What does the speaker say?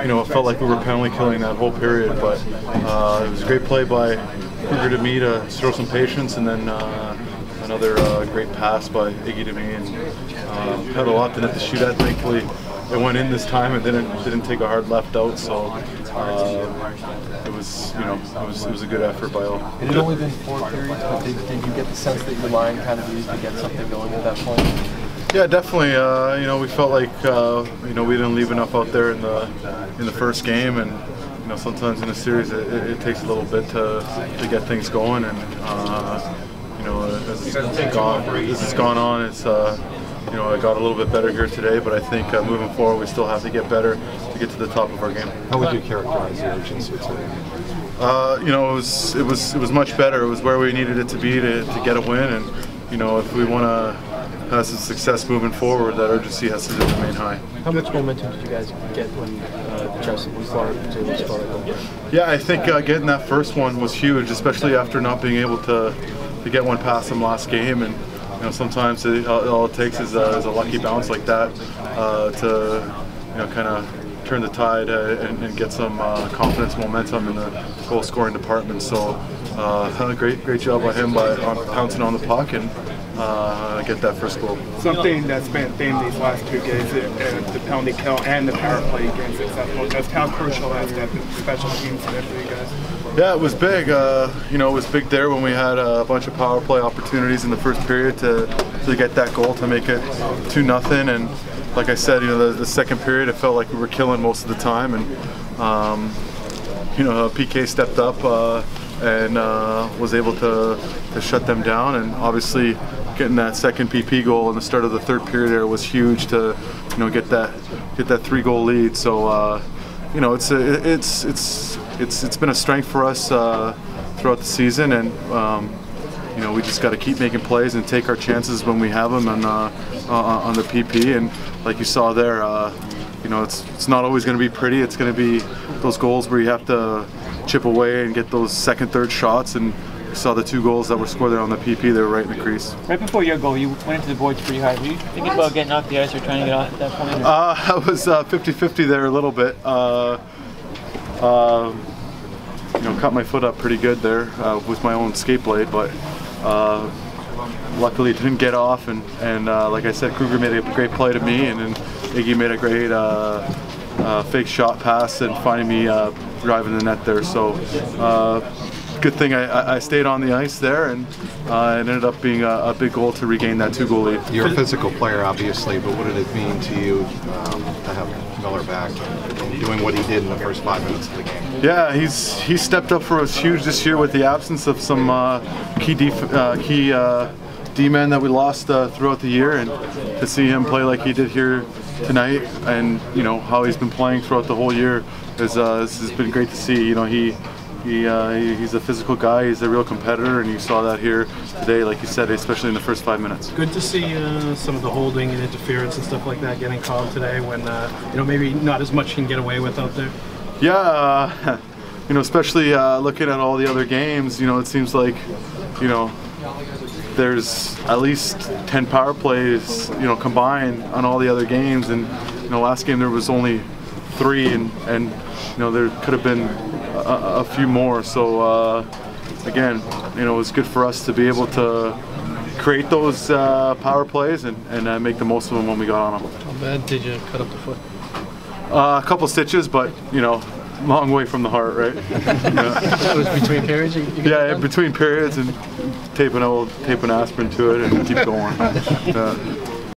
You know, it felt like we were penalty killing that whole period, but it was a great play by Kruger to me to show some patience, and then another great pass by Iggy to me, and had a lot to net to shoot at. Thankfully, it went in this time and didn't take a hard left out, so it was, you know, it was a good effort by all. It had only been 4 periods, but did you get the sense that your line kind of needed to get something going at that point? Yeah, definitely. You know, we felt like you know, we didn't leave enough out there in the first game, and you know, sometimes in a series it takes a little bit to get things going, and you know, as it's gone on, it's you know, I got a little bit better here today, but I think moving forward we still have to get better to get to the top of our game. How would you characterize the urgency today? You know, it was much better. It was where we needed it to be to get a win, and you know, if we want to have some success moving forward, that urgency has to remain high. How much momentum did you guys get when Justin was able to score a goal? Yeah, I think getting that first one was huge, especially after not being able to get one past him last game, and you know, sometimes all it takes is a lucky bounce like that to, you know, kind of turn the tide and get some confidence, momentum in the goal scoring department. So great job by him by pouncing on the puck and get that first goal. Something that's been a theme these last 2 games, the penalty kill and the power play being successful. Just how crucial has that been for special teams today for you guys? Yeah, it was big. You know, it was big there when we had a bunch of power play opportunities in the first period to get that goal to make it 2-0. And like I said, you know, the second period, it felt like we were killing most of the time, and you know, PK stepped up and was able to shut them down, and obviously getting that second PP goal in the start of the third period there was huge to, you know, get that 3-goal lead. So you know, it's been a strength for us throughout the season, and you know, we just got to keep making plays and take our chances when we have them on the PP. And like you saw there, you know, it's not always going to be pretty. It's going to be those goals where you have to chip away and get those second, third shots, and you saw the 2 goals that were scored there on the PP. They were right in the crease. Right before your goal, you went into the boards pretty hard. Were you thinking about getting off the ice or trying to get off at that point? I was 50-50 there a little bit. You know, cut my foot up pretty good there with my own skate blade, but luckily it didn't get off, and like I said, Kruger made a great play to me, and then Iggy made a great fake shot pass and finding me driving the net there. So good thing I stayed on the ice there, and it ended up being a big goal to regain that 2-goal lead. You're a physical player, obviously, but what did it mean to you to have Miller back and doing what he did in the first 5 minutes of the game? Yeah, he's stepped up for us huge this year with the absence of some key D-men that we lost throughout the year, and to see him play like he did here tonight, and you know how he's been playing throughout the whole year has been great to see. You know, he's a physical guy. He's a real competitor, and you saw that here today, like you said, especially in the first 5 minutes. Good to see some of the holding and interference and stuff like that getting called today when you know, maybe not as much can get away with out there. Yeah, you know, especially looking at all the other games, you know, it seems like, you know, there's at least 10 power plays, you know, combined on all the other games, and you know, last game there was only 3, and you know, there could have been a few more. So again, you know, it was good for us to be able to create those power plays and make the most of them when we got on them. How bad did you cut up the foot? A couple stitches, but you know, long way from the heart, right? That was between periods? Yeah, between periods, and taping aspirin to it and keep going.